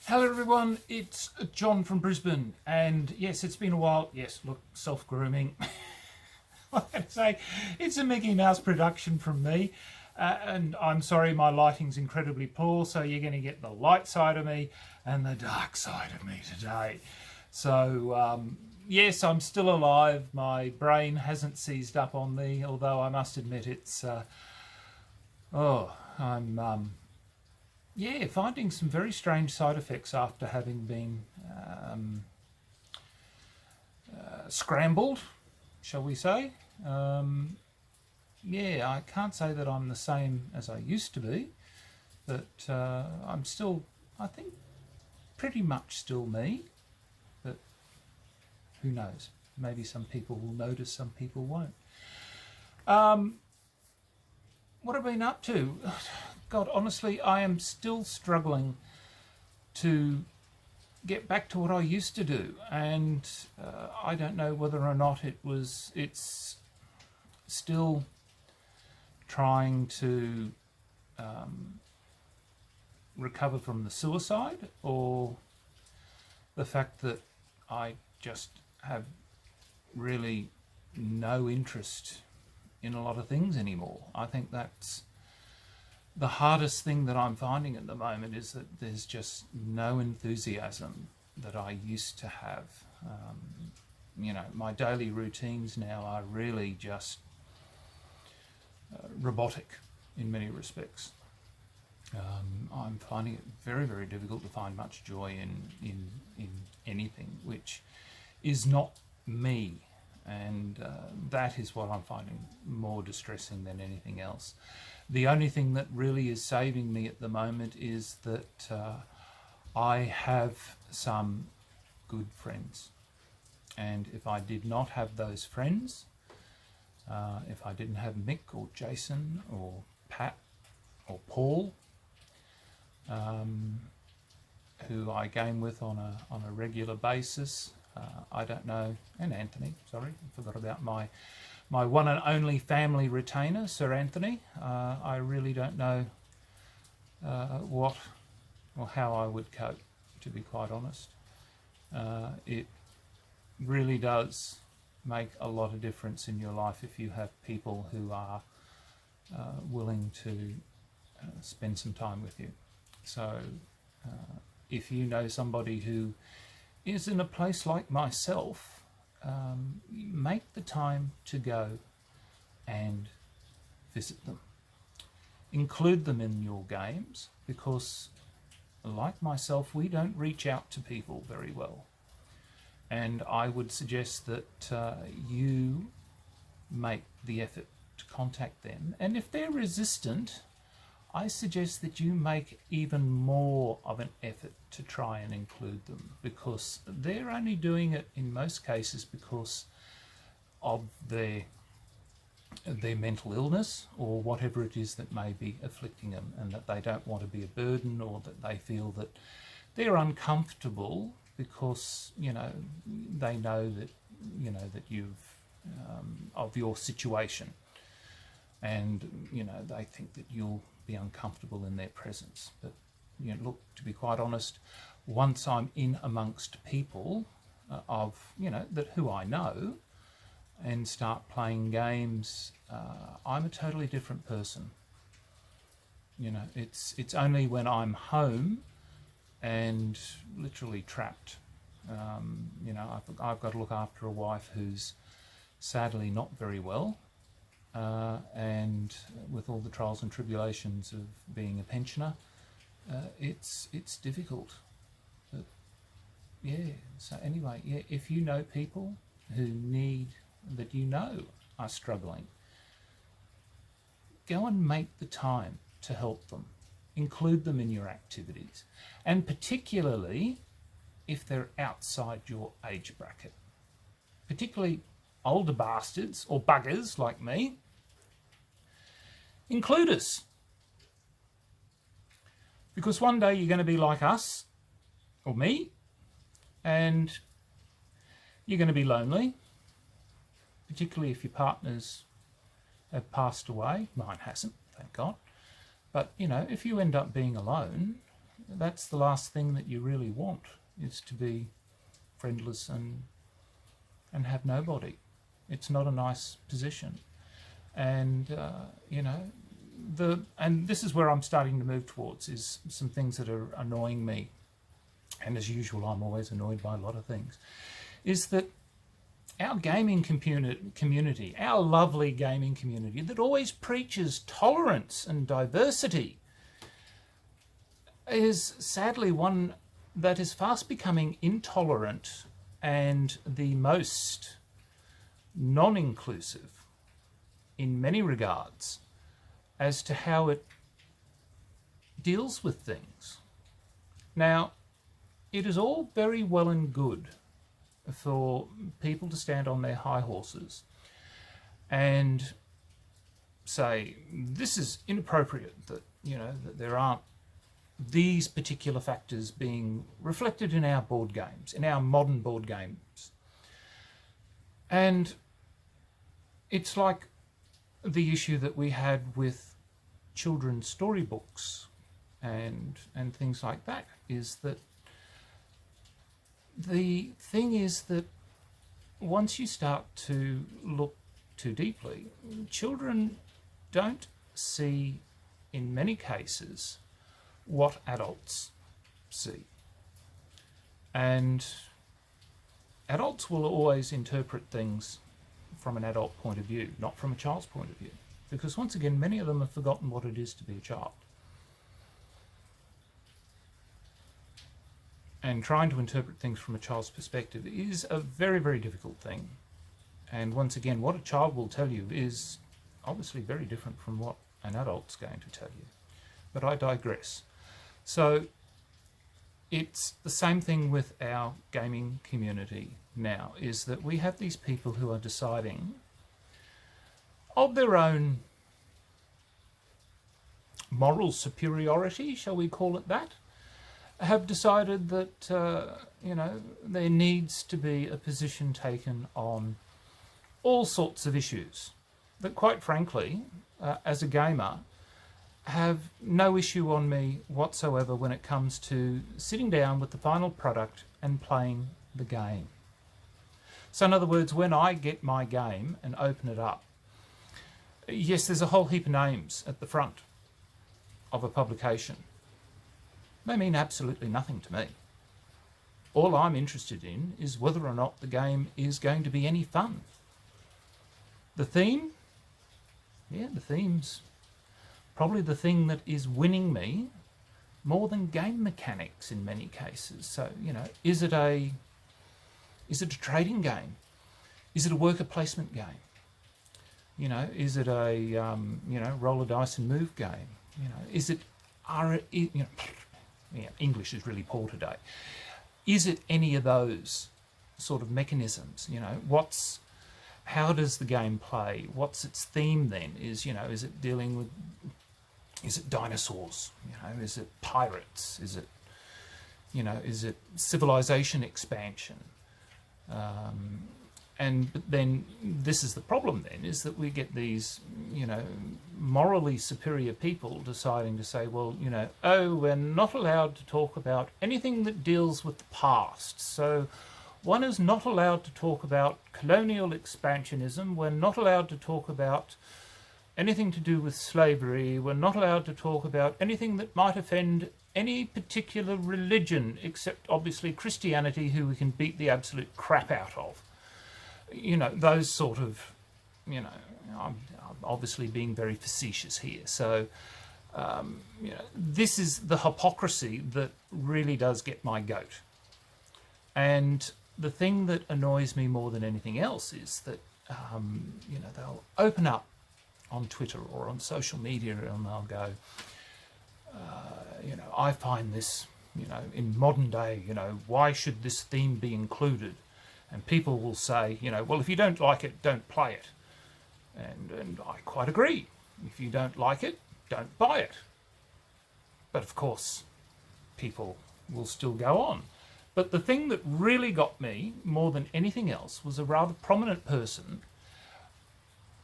Hello everyone, it's John from Brisbane, and yes, it's been a while. Yes, look, self-grooming. I have to say, it's a Mickey Mouse production from me, and I'm sorry my lighting's incredibly poor, so you're going to get the light side of me and the dark side of me today. So yes, I'm still alive. My brain hasn't seized up on me, although I must admit it's yeah, finding some very strange side effects after having been scrambled, shall we say. Yeah, I can't say that I'm the same as I used to be, but I'm still, I think, pretty much still me. But who knows? Maybe some people will notice, some people won't. What have I been up to? God, honestly, I am still struggling to get back to what I used to do, and I don't know whether or not it's still trying to recover from the suicide, or the fact that I just have really no interest in a lot of things anymore. I think that's the hardest thing that I'm finding at the moment, is that there's just no enthusiasm that I used to have. You know, my daily routines now are really just robotic in many respects. I'm finding it very, very difficult to find much joy in anything which is not me, and that is what I'm finding more distressing than anything else. The only thing that really is saving me at the moment is that I have some good friends, and if I did not have those friends, if I didn't have Mick or Jason or Pat or Paul, who I game with on a regular basis, I don't know, and Anthony, sorry, I forgot about my one and only family retainer, Sir Anthony. I really don't know what or how I would cope, to be quite honest. It really does make a lot of difference in your life if you have people who are willing to spend some time with you. So if you know somebody who is in a place like myself, make the time to go and visit them. Include them in your games, because like myself, we don't reach out to people very well. And I would suggest that you make the effort to contact them. And if they're resistant, I suggest that you make even more of an effort to try and include them, because they're only doing it in most cases because of their mental illness or whatever it is that may be afflicting them, and that they don't want to be a burden, or that they feel that they're uncomfortable because, you know, they know that, you know, that you've of your situation, and, you know, they think that you'll be uncomfortable in their presence. But, you know, look, to be quite honest, once I'm in amongst people of, you know, that who I know, and start playing games, I'm a totally different person. You know, it's only when I'm home and literally trapped. You know, I've got to look after a wife who's sadly not very well, and with all the trials and tribulations of being a pensioner, it's difficult. But yeah, so anyway, yeah, if you know people who need, that you know are struggling, go and make the time to help them. Include them in your activities, and particularly if they're outside your age bracket, particularly older bastards or buggers like me. Include us, because one day you're going to be like us or me, and you're going to be lonely, particularly if your partners have passed away. Mine hasn't, thank God. But, you know, if you end up being alone, that's the last thing that you really want, is to be friendless and have nobody. It's not a nice position. And you know, and this is where I'm starting to move towards, is some things that are annoying me, and as usual I'm always annoyed by a lot of things, is that our gaming community, our lovely gaming community that always preaches tolerance and diversity, is sadly one that is fast becoming intolerant and the most non-inclusive in many regards as to how it deals with things. Now, it is all very well and good for people to stand on their high horses and say, this is inappropriate, that, you know, that there aren't these particular factors being reflected in our board games, in our modern board games. And it's like the issue that we had with children's storybooks and things like that, is that the thing is that once you start to look too deeply, children don't see, in many cases, what adults see. And adults will always interpret things from an adult point of view, not from a child's point of view. Because once again, many of them have forgotten what it is to be a child. And trying to interpret things from a child's perspective is a very, very difficult thing. And once again, what a child will tell you is obviously very different from what an adult's going to tell you. But I digress. So it's the same thing with our gaming community now, is that we have these people who are deciding of their own moral superiority, shall we call it that, have decided that you know, there needs to be a position taken on all sorts of issues that, quite frankly, as a gamer, have no issue on me whatsoever when it comes to sitting down with the final product and playing the game. So in other words, when I get my game and open it up, yes, there's a whole heap of names at the front of a publication. They mean absolutely nothing to me. All I'm interested in is whether or not the game is going to be any fun. The theme? Yeah, the theme's probably the thing that is winning me more than game mechanics in many cases. So, you know, is it a trading game? Is it a worker placement game? You know, is it a you know, roll a dice and move game? You know, is it you know, yeah, English is really poor today. Is it any of those sort of mechanisms? You know, how does the game play? What's its theme then? Is, you know, is it dealing with, is it dinosaurs? You know, is it pirates? Is it, you know, is it civilization expansion? And then this is the problem then, is that we get these, you know, morally superior people deciding to say, well, you know, oh, we're not allowed to talk about anything that deals with the past. So one is not allowed to talk about colonial expansionism. We're not allowed to talk about anything to do with slavery. We're not allowed to talk about anything that might offend any particular religion, except obviously Christianity, who we can beat the absolute crap out of. You know, those sort of, you know, I'm obviously being very facetious here. So, you know, this is the hypocrisy that really does get my goat. And the thing that annoys me more than anything else is that, you know, they'll open up on Twitter or on social media and they'll go, you know, I find this, you know, in modern day, you know, why should this theme be included? And people will say, you know, well, if you don't like it, don't play it. And I quite agree. If you don't like it, don't buy it. But of course, people will still go on. But the thing that really got me more than anything else was a rather prominent person,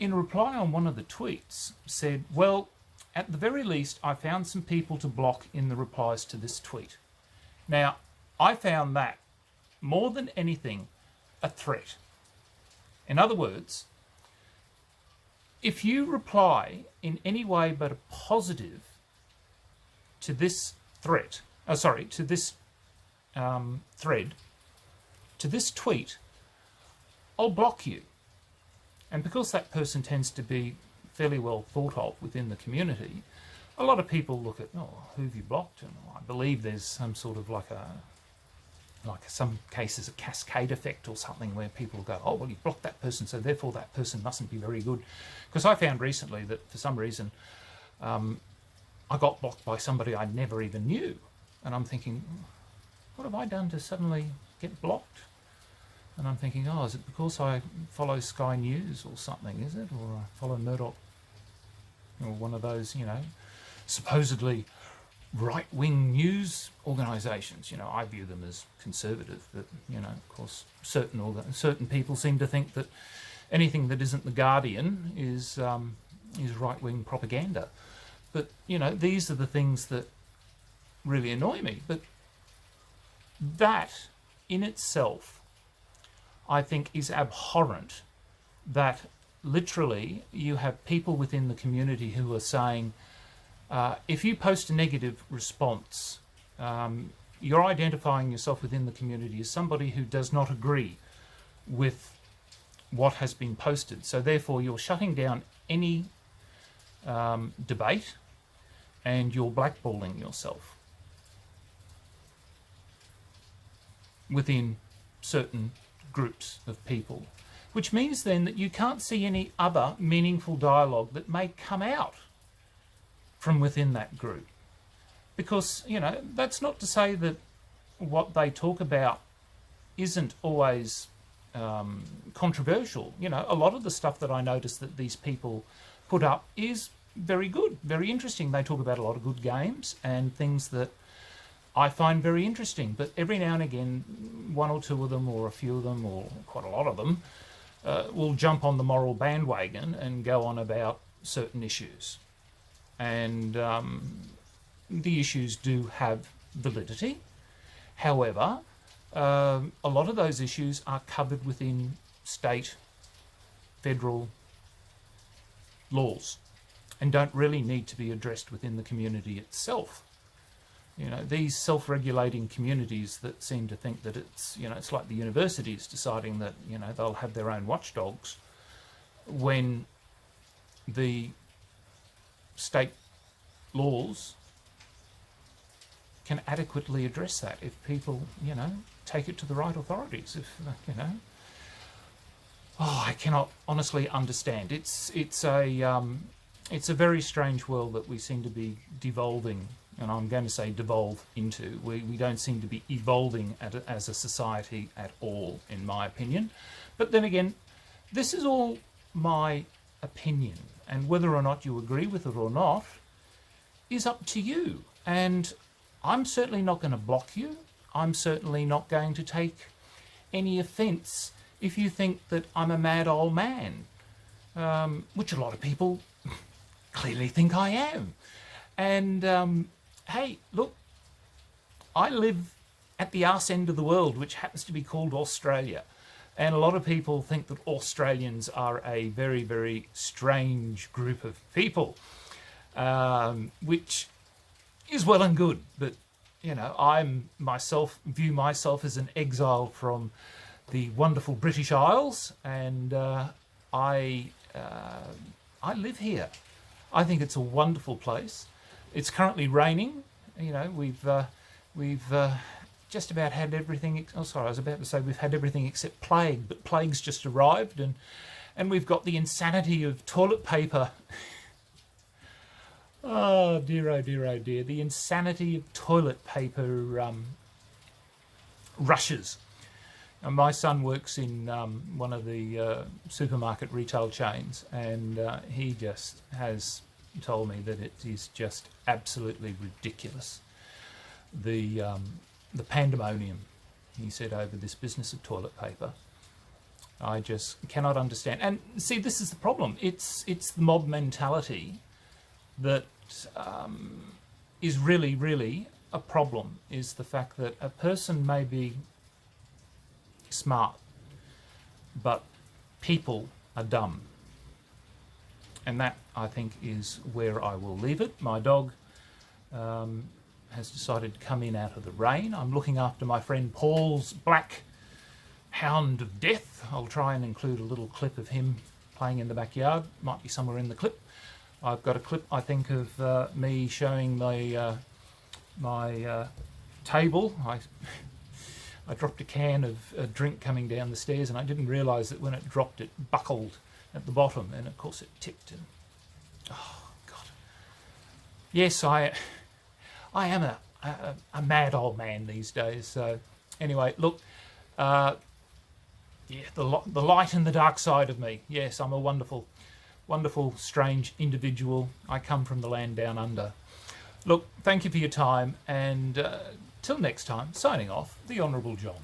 in reply on one of the tweets, said, well, at the very least, I found some people to block in the replies to this tweet. Now, I found that, more than anything, a threat. In other words, if you reply in any way but a positive to this threat, to this thread, to this tweet, I'll block you. And because that person tends to be fairly well thought of within the community, a lot of people look at, oh, who have you blocked? And I believe there's some sort of like some cases, a cascade effect or something where people go, oh, well, you blocked that person, so therefore that person mustn't be very good. Because I found recently that for some reason I got blocked by somebody I never even knew. And I'm thinking, what have I done to suddenly get blocked? And I'm thinking, oh, is it because I follow Sky News or something, is it? Or I follow Murdoch, or one of those, you know, supposedly right-wing news organisations. You know, I view them as conservative, but, you know, of course, certain people seem to think that anything that isn't The Guardian is right-wing propaganda. But, you know, these are the things that really annoy me. But that in itself, I think, is abhorrent, that literally you have people within the community who are saying, if you post a negative response, you're identifying yourself within the community as somebody who does not agree with what has been posted. So therefore you're shutting down any debate and you're blackballing yourself within certain groups of people, which means then that you can't see any other meaningful dialogue that may come out from within that group. Because, you know, that's not to say that what they talk about isn't always controversial. You know, a lot of the stuff that I notice that these people put up is very good, very interesting. They talk about a lot of good games and things that I find very interesting, but every now and again, one or two of them, or a few of them, or quite a lot of them, will jump on the moral bandwagon and go on about certain issues. And the issues do have validity. However, a lot of those issues are covered within state, federal laws and don't really need to be addressed within the community itself. You know, these self-regulating communities that seem to think that it's, you know, it's like the universities deciding that, you know, they'll have their own watchdogs when the state laws can adequately address that if people, you know, take it to the right authorities. If, you know, oh, I cannot honestly understand. It's a very strange world that we seem to be devolving, and I'm going to say devolve into. We don't seem to be evolving as a society at all, in my opinion. But then again, this is all my opinion, and whether or not you agree with it or not is up to you. And I'm certainly not going to block you. I'm certainly not going to take any offence if you think that I'm a mad old man, which a lot of people clearly think I am. And hey, look, I live at the arse end of the world, which happens to be called Australia. And a lot of people think that Australians are a very, very strange group of people, which is well and good. But, you know, view myself as an exile from the wonderful British Isles, and I live here. I think it's a wonderful place. It's currently raining. You know, we've just about had everything. Oh, sorry, I was about to say we've had everything except plague, but plague's just arrived, and we've got the insanity of toilet paper. Oh dear, oh dear, oh dear. The insanity of toilet paper rushes. And my son works in one of the supermarket retail chains, and he just has told me that it is just absolutely ridiculous. The pandemonium, he said, over this business of toilet paper. I just cannot understand. And see, this is the problem. It's the mob mentality that is really, really a problem, is the fact that a person may be smart, but people are dumb. And that, I think, is where I will leave it. My dog has decided to come in out of the rain. I'm looking after my friend Paul's black hound of death. I'll try and include a little clip of him playing in the backyard. Might be somewhere in the clip. I've got a clip, I think, of me showing my table. I dropped a can of a drink coming down the stairs, and I didn't realise that when it dropped, it buckled at the bottom, and of course it tipped. And oh God! Yes, I am a mad old man these days. So anyway, look, yeah, the light and the dark side of me. Yes, I'm a wonderful, wonderful, strange individual. I come from the land down under. Look, thank you for your time, and till next time, signing off, the Honourable John.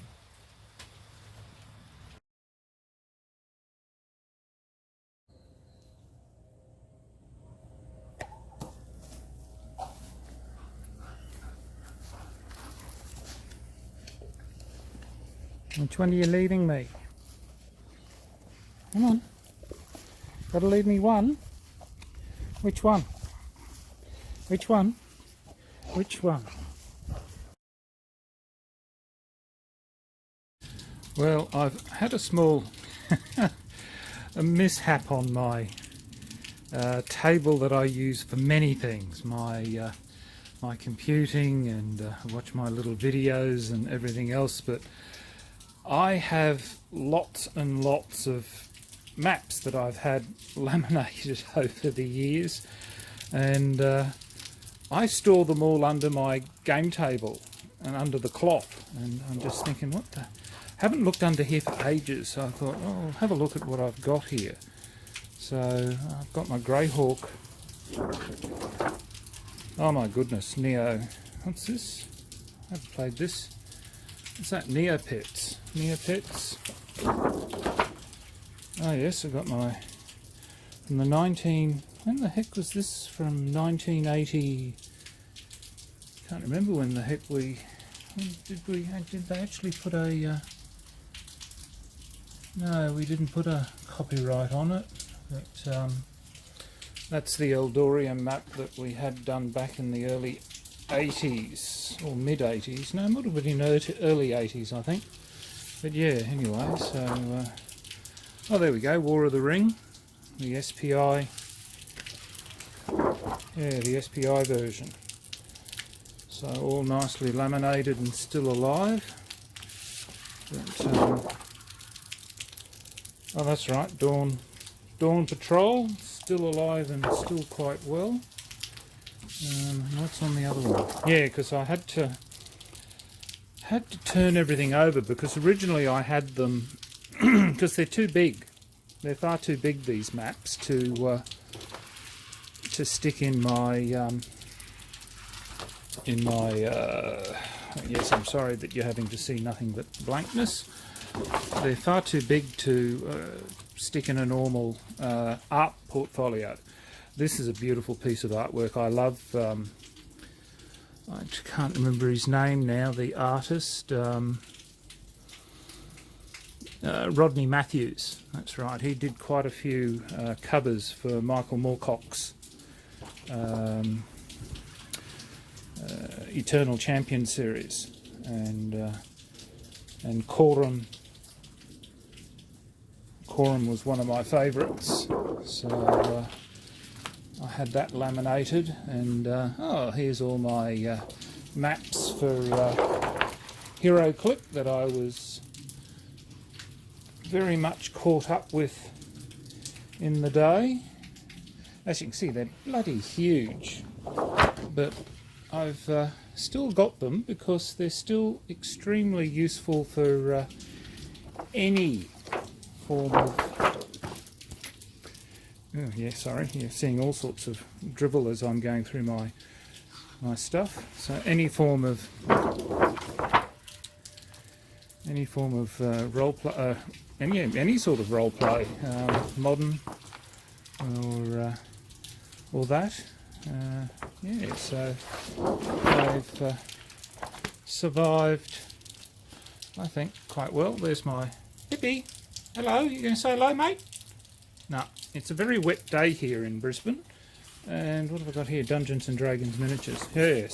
Which one are you leaving me? Come on. Gotta leave me one. Which one? Which one? Which one? Well, I've had a small a mishap on my table that I use for many things. My computing, and watch my little videos and everything else, but I have lots and lots of maps that I've had laminated over the years, and I store them all under my game table and under the cloth, and I'm just thinking, what the... Haven't looked under here for ages, so I thought, oh, I'll have a look at what I've got here. So I've got my Greyhawk. Oh my goodness, Neo. What's this? I haven't played this. What's that? Neopets. Neopets. Oh yes, I've got my... From the 19... When the heck was this? From 1980... Can't remember when the heck we... Did they actually put a... No, we didn't put a copyright on it. But that's the Eldorium map that we had done back in the early 80s, or mid 80s. No, it might have been in early 80s, I think. But yeah, anyway, so... oh, there we go, War of the Ring. The SPI... Yeah, the SPI version. So all nicely laminated and still alive. But, oh, that's right, Dawn Patrol, still alive and still quite well. What's on the other one? Yeah, because I had to turn everything over, because originally I had them because they're too big. They're far too big, these maps, to stick in my yes, I'm sorry that you're having to see nothing but blankness. They're far too big to stick in a normal art portfolio. This is a beautiful piece of artwork. I love, I can't remember his name now, the artist, Rodney Matthews, that's right. He did quite a few covers for Michael Moorcock's Eternal Champion series, and Coram was one of my favourites, so I had that laminated, and oh, here's all my maps for HeroClip that I was very much caught up with in the day. As you can see, they're bloody huge, but I've still got them because they're still extremely useful for any form of... Oh yeah, sorry, you're seeing all sorts of drivel as I'm going through my stuff. So any form of role play, any sort of role play, modern or that. Yeah, so they've survived, I think, quite well. There's my Pippi. Hello, you going to say hello, mate? No, it's a very wet day here in Brisbane. And what have I got here? Dungeons and Dragons miniatures. Yeah,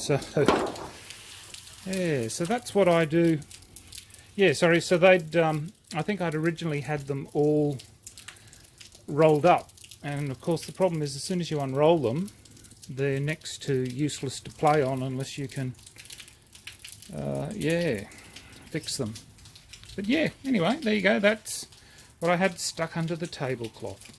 so that's what I do. Yeah, sorry, so they'd, I think I'd originally had them all rolled up. And of course the problem is as soon as you unroll them, they're next to useless to play on unless you can, yeah, fix them. But yeah, anyway, there you go. That's what I had stuck under the tablecloth.